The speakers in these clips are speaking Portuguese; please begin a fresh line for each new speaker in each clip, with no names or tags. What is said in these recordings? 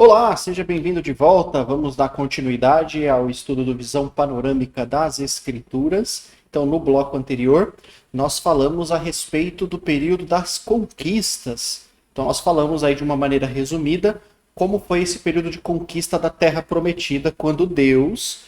Olá, seja bem-vindo de volta. Vamos dar continuidade ao estudo do Visão Panorâmica das Escrituras. Então, no bloco anterior, nós falamos a respeito do período das conquistas. Então, nós falamos aí de uma maneira resumida como foi esse período de conquista da Terra Prometida, quando Deus,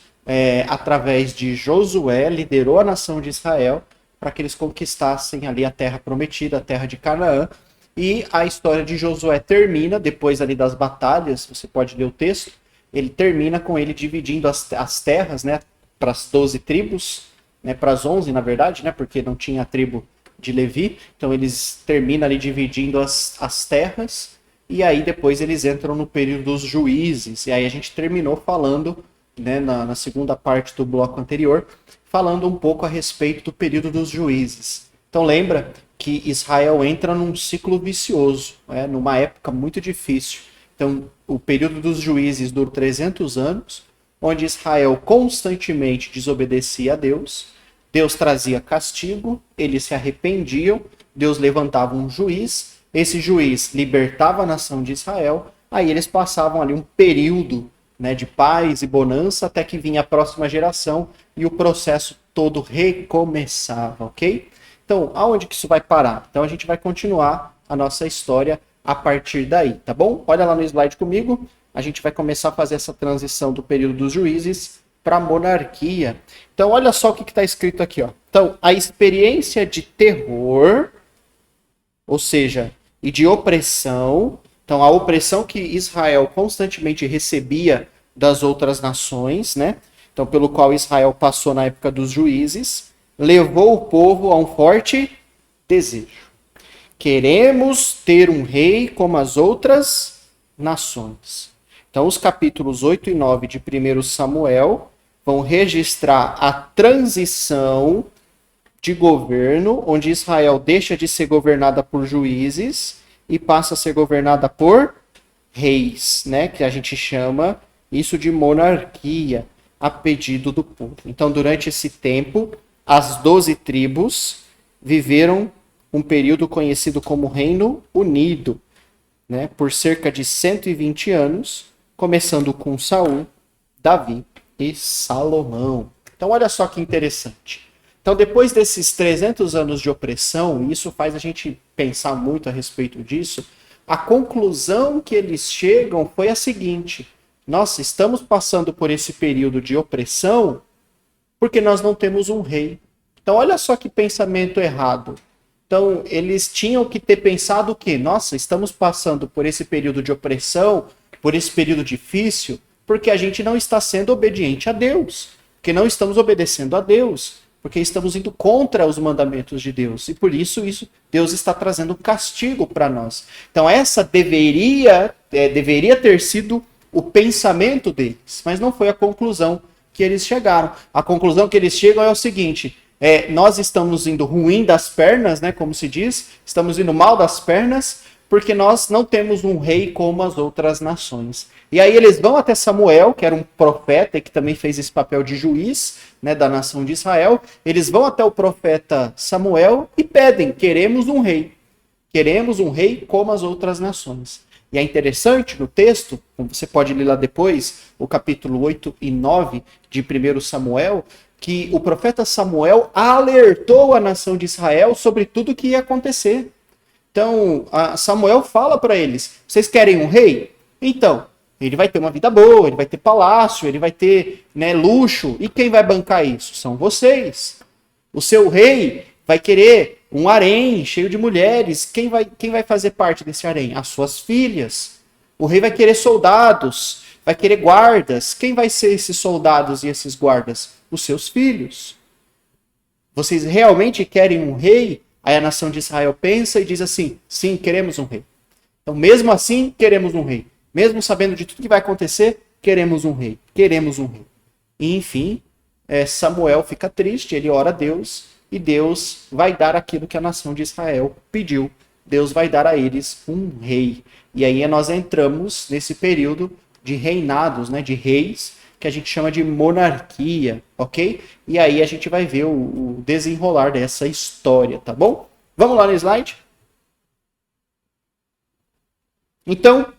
através de Josué, liderou a nação de Israel para que eles conquistassem ali a Terra Prometida, a Terra de Canaã. E a história de Josué termina, depois ali das batalhas, você pode ler o texto, ele termina com ele dividindo as terras, né, para as 12 tribos, né, para as 11, na verdade, né, porque não tinha a tribo de Levi, então eles terminam ali dividindo as terras, e aí depois eles entram no período dos juízes, e aí a gente terminou falando, né, na segunda parte do bloco anterior, falando um pouco a respeito do período dos juízes. Então lembra que Israel entra num ciclo vicioso, numa época muito difícil. Então, o período dos juízes dura 300 anos, onde Israel constantemente desobedecia a Deus, Deus trazia castigo, eles se arrependiam, Deus levantava um juiz, esse juiz libertava a nação de Israel, aí eles passavam ali um período, né, de paz e bonança, até que vinha a próxima geração e o processo todo recomeçava, ok? Então, aonde que isso vai parar? Então, a gente vai continuar a nossa história a partir daí, tá bom? Olha lá no slide comigo. A gente vai começar a fazer essa transição do período dos juízes para a monarquia. Então, olha só o que está escrito aqui, ó. Então, a experiência de terror, ou seja, e de opressão. Então, a opressão que Israel constantemente recebia das outras nações, né? Então, pelo qual Israel passou na época dos juízes, levou o povo a um forte desejo. Queremos ter um rei como as outras nações. Então, os capítulos 8 e 9 de 1 Samuel vão registrar a transição de governo, onde Israel deixa de ser governada por juízes e passa a ser governada por reis, né? Que a gente chama isso de monarquia, a pedido do povo. Então, durante esse tempo, as 12 tribos viveram um período conhecido como Reino Unido, né, por cerca de 120 anos, começando com Saul, Davi e Salomão. Então, olha só que interessante. Então, depois desses 300 anos de opressão, e isso faz a gente pensar muito a respeito disso, a conclusão que eles chegam foi a seguinte: nossa, estamos passando por esse período de opressão porque nós não temos um rei. Então, olha só que pensamento errado. Então, eles tinham que ter pensado o quê? Nossa, estamos passando por esse período de opressão, por esse período difícil, porque a gente não está sendo obediente a Deus, porque não estamos obedecendo a Deus, porque estamos indo contra os mandamentos de Deus. E por isso Deus está trazendo castigo para nós. Então, essa deveria ter sido o pensamento deles, mas não foi a conclusão que eles chegaram. A conclusão que eles chegam é o seguinte: nós estamos indo ruim das pernas, né, como se diz, estamos indo mal das pernas, porque nós não temos um rei como as outras nações. E aí eles vão até Samuel, que era um profeta e que também fez esse papel de juiz, né, da nação de Israel. Eles vão até o profeta Samuel e pedem: queremos um rei. Queremos um rei como as outras nações. E é interessante no texto, como você pode ler lá depois, o capítulo 8 e 9 de 1 Samuel, que o profeta Samuel alertou a nação de Israel sobre tudo o que ia acontecer. Então, Samuel fala para eles: vocês querem um rei? Então, ele vai ter uma vida boa, ele vai ter palácio, ele vai ter, né, luxo. E quem vai bancar isso? São vocês. O seu rei vai querer um harém cheio de mulheres. Quem vai fazer parte desse harém? As suas filhas. O rei vai querer soldados, vai querer guardas. Quem vai ser esses soldados e esses guardas? Os seus filhos. Vocês realmente querem um rei? Aí a nação de Israel pensa e diz assim: sim, queremos um rei. Então, mesmo assim, queremos um rei. Mesmo sabendo de tudo que vai acontecer, queremos um rei. Queremos um rei. E, enfim, Samuel fica triste, ele ora a Deus, e Deus vai dar aquilo que a nação de Israel pediu. Deus vai dar a eles um rei. E aí nós entramos nesse período de reinados, né, de reis, que a gente chama de monarquia, ok? E aí a gente vai ver o desenrolar dessa história, tá bom? Vamos lá no slide? Então,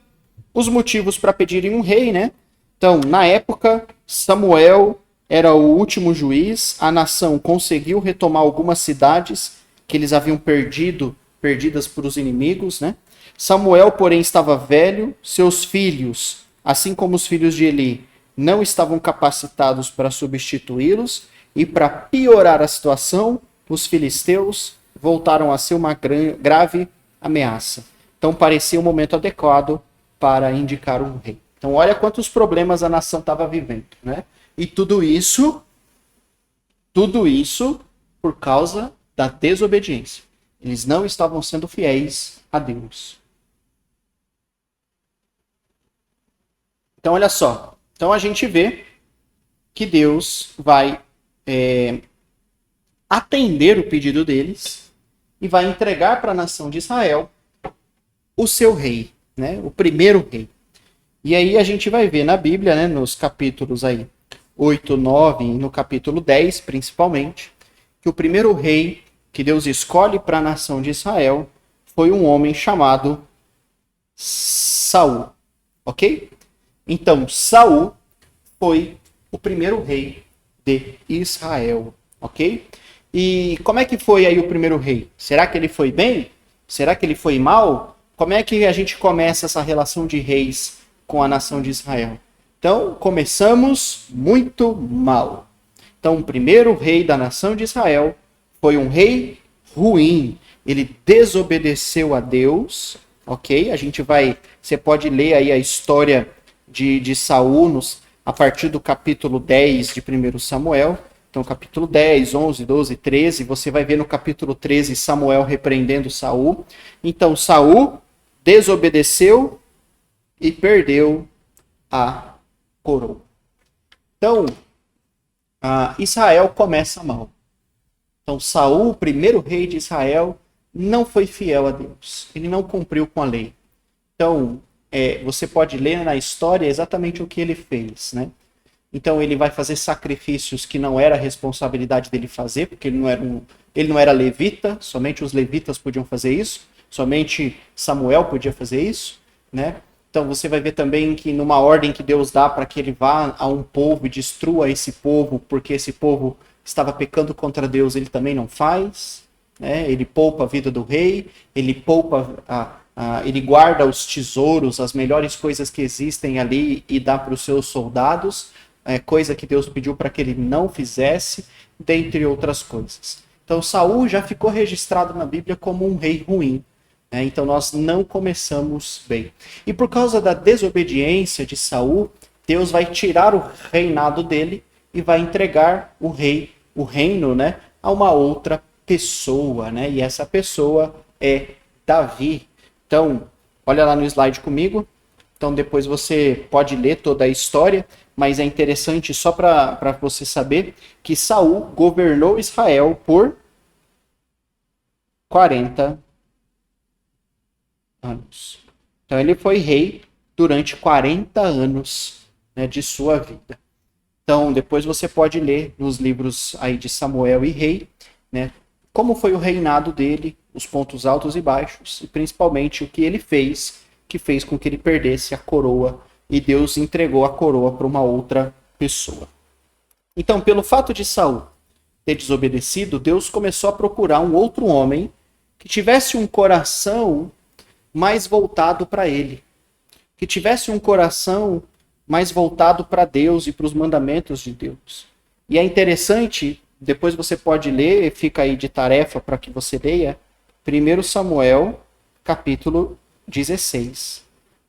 Os motivos para pedirem um rei, né? Então, na época, Samuel era o último juiz, a nação conseguiu retomar algumas cidades que eles haviam perdidas por os inimigos, né? Samuel, porém, estava velho, seus filhos, assim como os filhos de Eli, não estavam capacitados para substituí-los, e para piorar a situação, os filisteus voltaram a ser uma grave ameaça. Então parecia o momento adequado para indicar um rei. Então olha quantos problemas a nação estava vivendo, né? E tudo isso por causa da desobediência. Eles não estavam sendo fiéis a Deus. Então olha só. Então a gente vê que Deus vai atender o pedido deles e vai entregar para a nação de Israel o seu rei, né? O primeiro rei. E aí a gente vai ver na Bíblia, né, nos capítulos aí 8, 9 e no capítulo 10, principalmente, que o primeiro rei que Deus escolhe para a nação de Israel foi um homem chamado Saul, ok? Então, Saul foi o primeiro rei de Israel, ok? E como é que foi aí o primeiro rei? Será que ele foi bem? Será que ele foi mal? Como é que a gente começa essa relação de reis com a nação de Israel? Então, começamos muito mal. Então, o primeiro rei da nação de Israel foi um rei ruim. Ele desobedeceu a Deus, ok? Você pode ler aí a história de Saul a partir do capítulo 10 de 1 Samuel. Então, capítulo 10, 11, 12, 13, você vai ver no capítulo 13 Samuel repreendendo Saul. Então, Saul desobedeceu e perdeu a coroa. Então, Israel começa mal. Então, Saul, o primeiro rei de Israel, não foi fiel a Deus. Ele não cumpriu com a lei. Então, você pode ler na história exatamente o que ele fez, né? Então ele vai fazer sacrifícios que não era responsabilidade dele fazer, porque ele não era levita, somente os levitas podiam fazer isso, somente Samuel podia fazer isso, né? Então você vai ver também que numa ordem que Deus dá para que ele vá a um povo e destrua esse povo, porque esse povo estava pecando contra Deus, ele também não faz, né? Ele poupa a vida do rei, ele ele guarda os tesouros, as melhores coisas que existem ali e dá para os seus soldados, coisa que Deus pediu para que ele não fizesse, dentre outras coisas. Então Saul já ficou registrado na Bíblia como um rei ruim. Então nós não começamos bem. E por causa da desobediência de Saul, Deus vai tirar o reinado dele e vai entregar o reino, né, a uma outra pessoa, né? E essa pessoa é Davi. Então, olha lá no slide comigo. Então depois você pode ler toda a história, mas é interessante só para você saber que Saul governou Israel por 40 anos. Então ele foi rei durante 40 anos, né, de sua vida. Então depois você pode ler nos livros aí de Samuel e Rei, né, como foi o reinado dele, os pontos altos e baixos, e principalmente o que ele fez, que fez com que ele perdesse a coroa, e Deus entregou a coroa para uma outra pessoa. Então, pelo fato de Saul ter desobedecido, Deus começou a procurar um outro homem que tivesse um coração mais voltado para ele, que tivesse um coração mais voltado para Deus e para os mandamentos de Deus. E é interessante, depois você pode ler, fica aí de tarefa para que você leia, 1 Samuel, capítulo 16,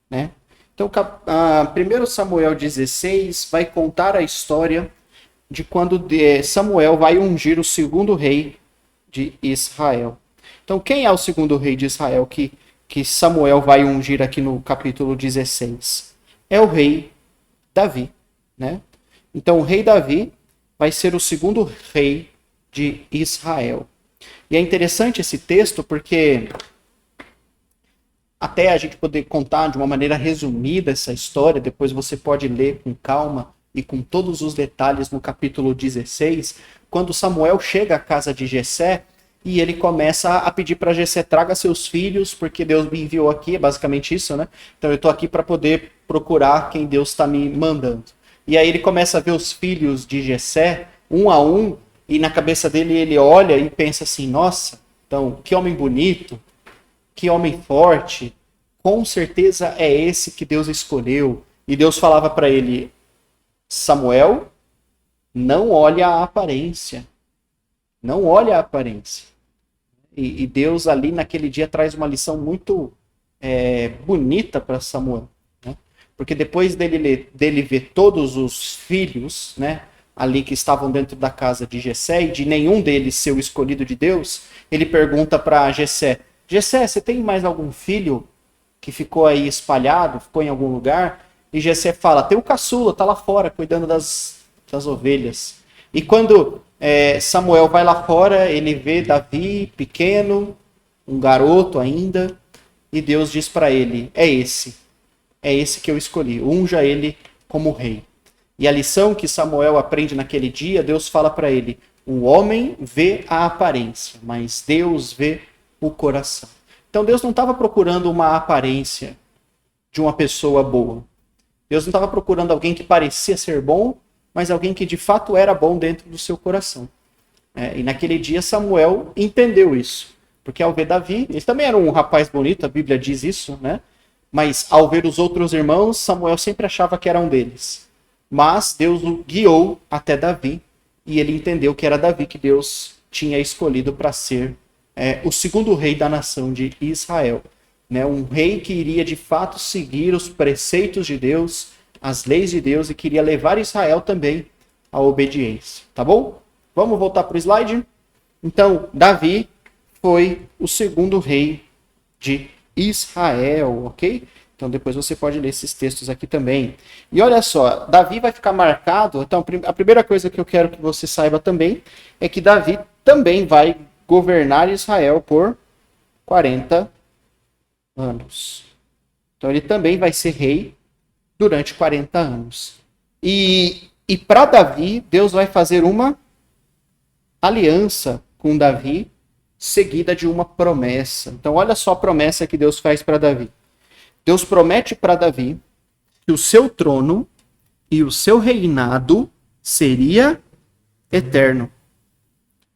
né? Então, 1 Samuel 16 vai contar a história de quando Samuel vai ungir o segundo rei de Israel. Então, quem é o segundo rei de Israel que Samuel vai ungir aqui no capítulo 16? É o rei Davi, né? Então, o rei Davi vai ser o segundo rei de Israel. E é interessante esse texto porque até a gente poder contar de uma maneira resumida essa história, depois você pode ler com calma e com todos os detalhes no capítulo 16, quando Samuel chega à casa de Jessé, e ele começa a pedir para Jessé: traga seus filhos, porque Deus me enviou aqui, é basicamente isso, né? Então eu estou aqui para poder procurar quem Deus está me mandando. E aí ele começa a ver os filhos de Jessé, um a um, e na cabeça dele ele olha e pensa assim: nossa, então que homem bonito, que homem forte, com certeza é esse que Deus escolheu. E Deus falava para ele: Samuel, não olha a aparência. Não olha a aparência. E Deus ali naquele dia traz uma lição muito bonita para Samuel. Né? Porque depois dele ver todos os filhos, né, ali que estavam dentro da casa de Jessé, e de nenhum deles ser o escolhido de Deus, ele pergunta para Jessé: Jessé, você tem mais algum filho que ficou aí espalhado, ficou em algum lugar? E Jessé fala: tem o caçula, tá lá fora, cuidando das ovelhas. E quando Samuel vai lá fora, ele vê Davi pequeno, um garoto ainda, e Deus diz para ele: é esse que eu escolhi, unja ele como rei. E a lição que Samuel aprende naquele dia, Deus fala para ele: o homem vê a aparência, mas Deus vê o coração. Então Deus não estava procurando uma aparência de uma pessoa boa. Deus não estava procurando alguém que parecia ser bom, mas alguém que de fato era bom dentro do seu coração. E naquele dia Samuel entendeu isso. Porque ao ver Davi, ele também era um rapaz bonito, a Bíblia diz isso, né? Mas ao ver os outros irmãos, Samuel sempre achava que era um deles. Mas Deus o guiou até Davi, e ele entendeu que era Davi que Deus tinha escolhido para ser o segundo rei da nação de Israel. Né? Um rei que iria de fato seguir os preceitos de Deus, as leis de Deus, e queria levar Israel também à obediência. Tá bom? Vamos voltar para o slide? Então, Davi foi o segundo rei de Israel, ok? Então depois você pode ler esses textos aqui também. E olha só, Davi vai ficar marcado. Então a primeira coisa que eu quero que você saiba também é que Davi também vai governar Israel por 40 anos. Então ele também vai ser rei durante 40 anos. E para Davi, Deus vai fazer uma aliança com Davi, seguida de uma promessa. Então olha só a promessa que Deus faz para Davi. Deus promete para Davi que o seu trono e o seu reinado seria eterno.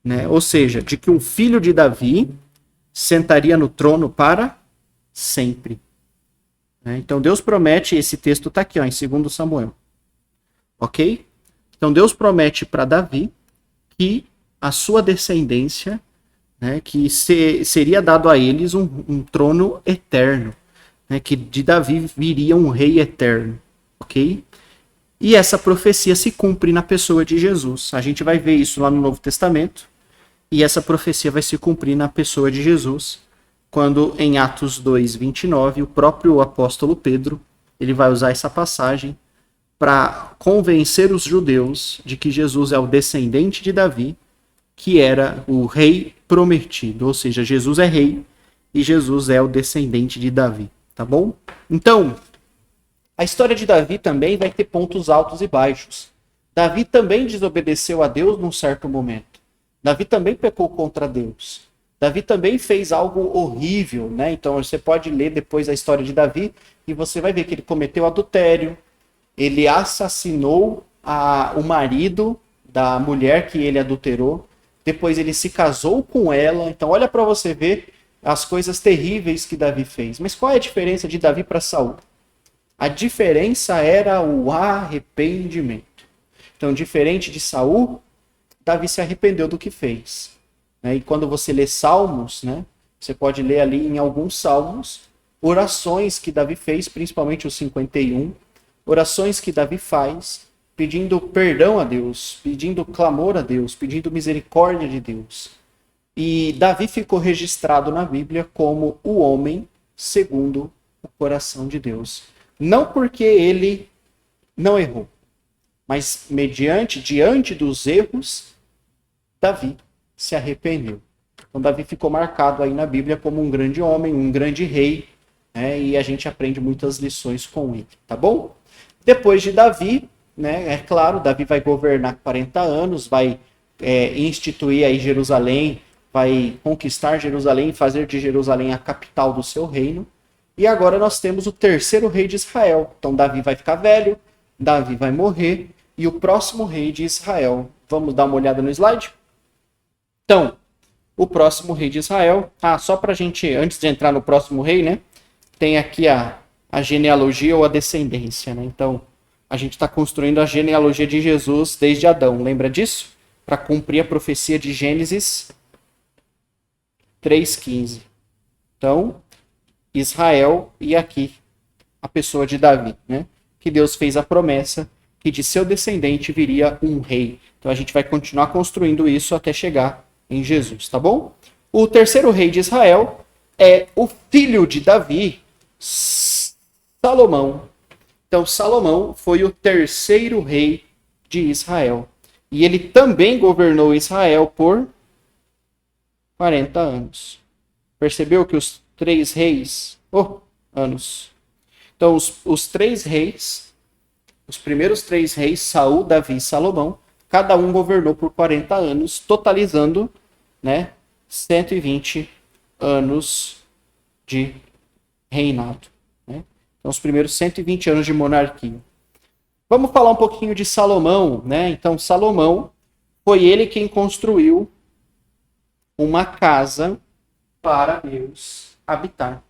Né? Ou seja, de que um filho de Davi sentaria no trono para sempre. Então Deus promete, esse texto está aqui ó, em 2 Samuel. Ok? Então Deus promete para Davi que a sua descendência, né, que seria dado a eles um trono eterno. Né, que de Davi viria um rei eterno, ok? E essa profecia se cumpre na pessoa de Jesus. A gente vai ver isso lá no Novo Testamento, e essa profecia vai se cumprir na pessoa de Jesus, quando em Atos 2:29, o próprio apóstolo Pedro, ele vai usar essa passagem para convencer os judeus de que Jesus é o descendente de Davi, que era o rei prometido, ou seja, Jesus é rei e Jesus é o descendente de Davi. Tá bom? Então, a história de Davi também vai ter pontos altos e baixos. Davi também desobedeceu a Deus num certo momento. Davi também pecou contra Deus. Davi também fez algo horrível, né? Então você pode ler depois a história de Davi e você vai ver que ele cometeu adultério, ele assassinou o marido da mulher que ele adulterou, depois ele se casou com ela. Então olha para você ver as coisas terríveis que Davi fez. Mas qual é a diferença de Davi para Saul? A diferença era o arrependimento. Então, diferente de Saul, Davi se arrependeu do que fez. E quando você lê Salmos, né, você pode ler ali em alguns Salmos, orações que Davi fez, principalmente os 51, orações que Davi faz, pedindo perdão a Deus, pedindo clamor a Deus, pedindo misericórdia de Deus. E Davi ficou registrado na Bíblia como o homem segundo o coração de Deus. Não porque ele não errou, mas diante dos erros, Davi se arrependeu. Então Davi ficou marcado aí na Bíblia como um grande homem, um grande rei, né? E a gente aprende muitas lições com ele, tá bom? Depois de Davi, né, é claro, Davi vai governar 40 anos, vai instituir aí Jerusalém, vai conquistar Jerusalém e fazer de Jerusalém a capital do seu reino. E agora nós temos o terceiro rei de Israel. Então Davi vai ficar velho, Davi vai morrer, e o próximo rei de Israel. Vamos dar uma olhada no slide? Então, o próximo rei de Israel. Só pra gente, antes de entrar no próximo rei, né? Tem aqui a genealogia ou a descendência, né? Então, a gente está construindo a genealogia de Jesus desde Adão. Lembra disso? Para cumprir a profecia de Gênesis 3,15. Então, Israel e aqui a pessoa de Davi, né? Que Deus fez a promessa que de seu descendente viria um rei. Então a gente vai continuar construindo isso até chegar em Jesus, tá bom? O terceiro rei de Israel é o filho de Davi, Salomão. Então Salomão foi o terceiro rei de Israel. E ele também governou Israel por 40 anos. Percebeu que os três reis... anos. Então, os três reis, os primeiros três reis, Saul, Davi e Salomão, cada um governou por 40 anos, totalizando, né, 120 anos de reinado. Né? Então, os primeiros 120 anos de monarquia. Vamos falar um pouquinho de Salomão, né? Então, Salomão foi ele quem construiu uma casa para Deus habitar.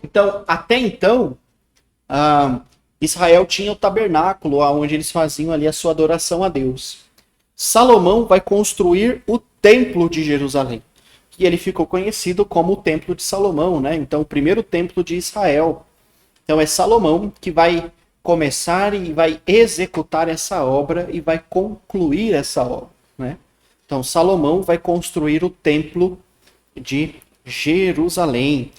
Então, até então, Israel tinha o tabernáculo, onde eles faziam ali a sua adoração a Deus. Salomão vai construir o templo de Jerusalém, que ele ficou conhecido como o Templo de Salomão, né? Então, o primeiro templo de Israel. Então, é Salomão que vai começar e vai executar essa obra e vai concluir essa obra, né? Então, Salomão vai construir o templo de Jerusalém.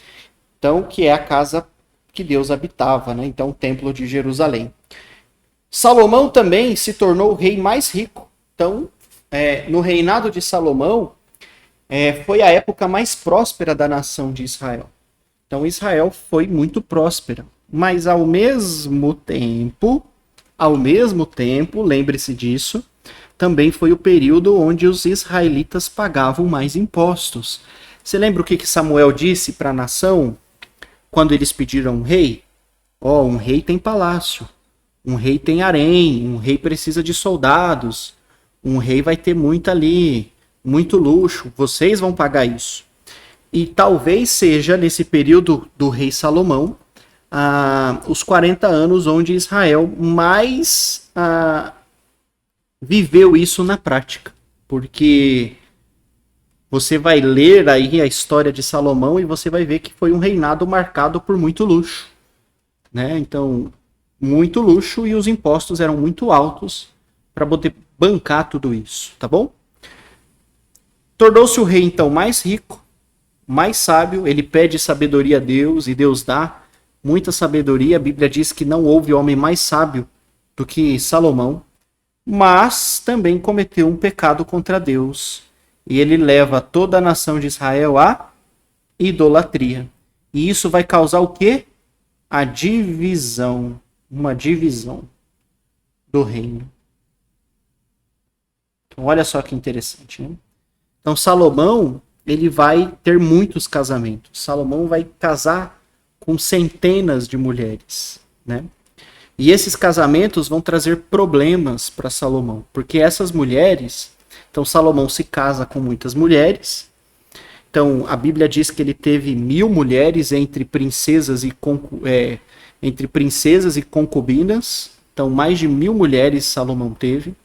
Então, que é a casa que Deus habitava, né? Então, o templo de Jerusalém. Salomão também se tornou o rei mais rico. Então, no reinado de Salomão, foi a época mais próspera da nação de Israel. Então, Israel foi muito próspera. Mas, ao mesmo tempo, lembre-se disso, também foi o período onde os israelitas pagavam mais impostos. Você lembra o que Samuel disse para a nação quando eles pediram um rei? Um rei tem palácio, um rei tem harém, um rei precisa de soldados, um rei vai ter muito luxo, vocês vão pagar isso. E talvez seja nesse período do rei Salomão, os 40 anos onde Israel mais viveu isso na prática, porque você vai ler aí a história de Salomão e você vai ver que foi um reinado marcado por muito luxo, né? Então, muito luxo, e os impostos eram muito altos para poder bancar tudo isso, tá bom? Tornou-se o rei então mais rico, mais sábio. Ele pede sabedoria a Deus e Deus dá muita sabedoria. A Bíblia diz que não houve homem mais sábio do que Salomão. Mas também cometeu um pecado contra Deus. E ele leva toda a nação de Israel à idolatria. E isso vai causar o quê? A divisão. Uma divisão do reino. Então, olha só que interessante, né? Então, Salomão, ele vai ter muitos casamentos. Salomão vai casar com centenas de mulheres, né? E esses casamentos vão trazer problemas para Salomão, porque essas mulheres... Então, Salomão se casa com muitas mulheres. Então, a Bíblia diz que ele teve 1000 mulheres entre princesas e concubinas. Então, mais de 1000 mulheres Salomão teve.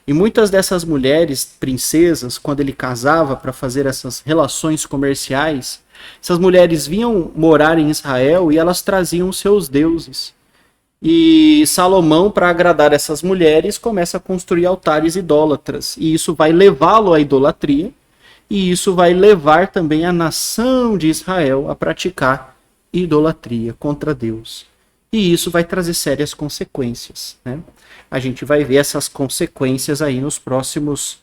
E muitas dessas mulheres, princesas, quando ele casava para fazer essas relações comerciais, essas mulheres vinham morar em Israel e elas traziam seus deuses. E Salomão, para agradar essas mulheres, começa a construir altares idólatras. E isso vai levá-lo à idolatria. E isso vai levar também a nação de Israel a praticar idolatria contra Deus. E isso vai trazer sérias consequências, né? A gente vai ver essas consequências aí nos próximos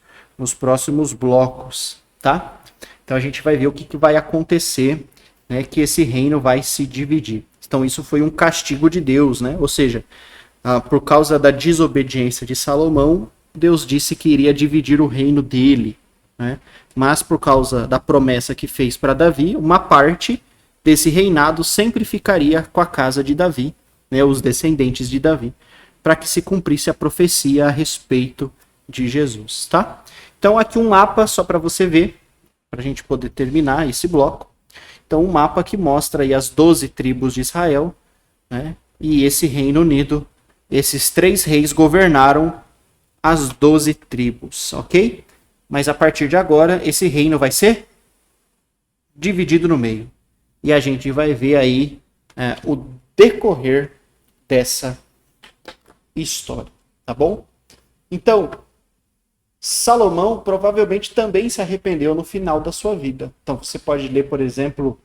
blocos, tá? Então a gente vai ver o que vai acontecer, né, que esse reino vai se dividir. Então isso foi um castigo de Deus, né? Ou seja, por causa da desobediência de Salomão, Deus disse que iria dividir o reino dele, né? Mas por causa da promessa que fez para Davi, uma parte desse reinado sempre ficaria com a casa de Davi, né? Os descendentes de Davi, para que se cumprisse a profecia a respeito de Jesus, tá? Então aqui um mapa só para você ver, para a gente poder terminar esse bloco. Então um mapa que mostra aí as 12 tribos de Israel, né? E esse Reino Unido, esses 3 reis governaram as 12 tribos, ok? Mas a partir de agora, esse reino vai ser dividido no meio. E a gente vai ver aí o decorrer dessa história, tá bom? Então, Salomão provavelmente também se arrependeu no final da sua vida. Então, você pode ler, por exemplo,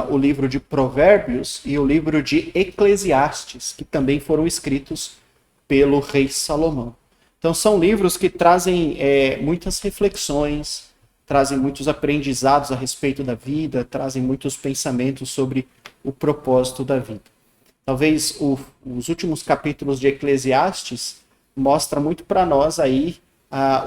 o livro de Provérbios e o livro de Eclesiastes, que também foram escritos pelo rei Salomão. Então, são livros que trazem muitas reflexões, trazem muitos aprendizados a respeito da vida, trazem muitos pensamentos sobre o propósito da vida. Talvez os últimos capítulos de Eclesiastes mostram muito para nós aí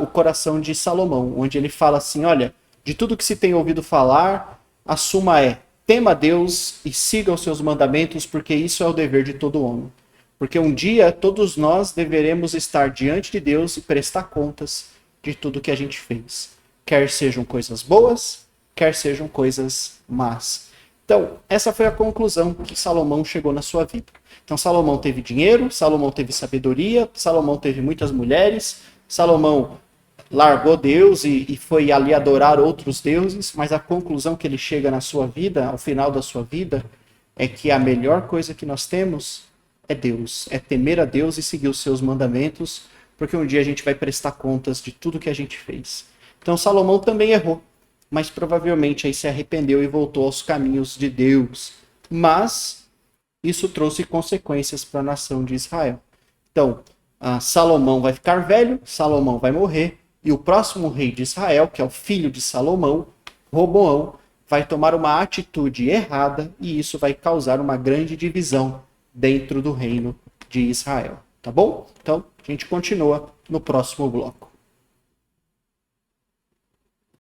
o coração de Salomão, onde ele fala assim, olha, de tudo que se tem ouvido falar, a suma é, tema a Deus e siga os seus mandamentos, porque isso é o dever de todo homem. Porque um dia todos nós deveremos estar diante de Deus e prestar contas de tudo que a gente fez. Quer sejam coisas boas, quer sejam coisas más. Então, essa foi a conclusão que Salomão chegou na sua vida. Então, Salomão teve dinheiro, Salomão teve sabedoria, Salomão teve muitas mulheres, Salomão largou Deus e foi ali adorar outros deuses, mas a conclusão que ele chega na sua vida, ao final da sua vida, é que a melhor coisa que nós temos é Deus, é temer a Deus e seguir os seus mandamentos, porque um dia a gente vai prestar contas de tudo que a gente fez. Então Salomão também errou, mas provavelmente aí se arrependeu e voltou aos caminhos de Deus. Mas isso trouxe consequências para a nação de Israel. Então, Salomão vai ficar velho, Salomão vai morrer, e o próximo rei de Israel, que é o filho de Salomão, Roboão, vai tomar uma atitude errada, e isso vai causar uma grande divisão dentro do reino de Israel, tá bom? Então, a gente continua no próximo bloco.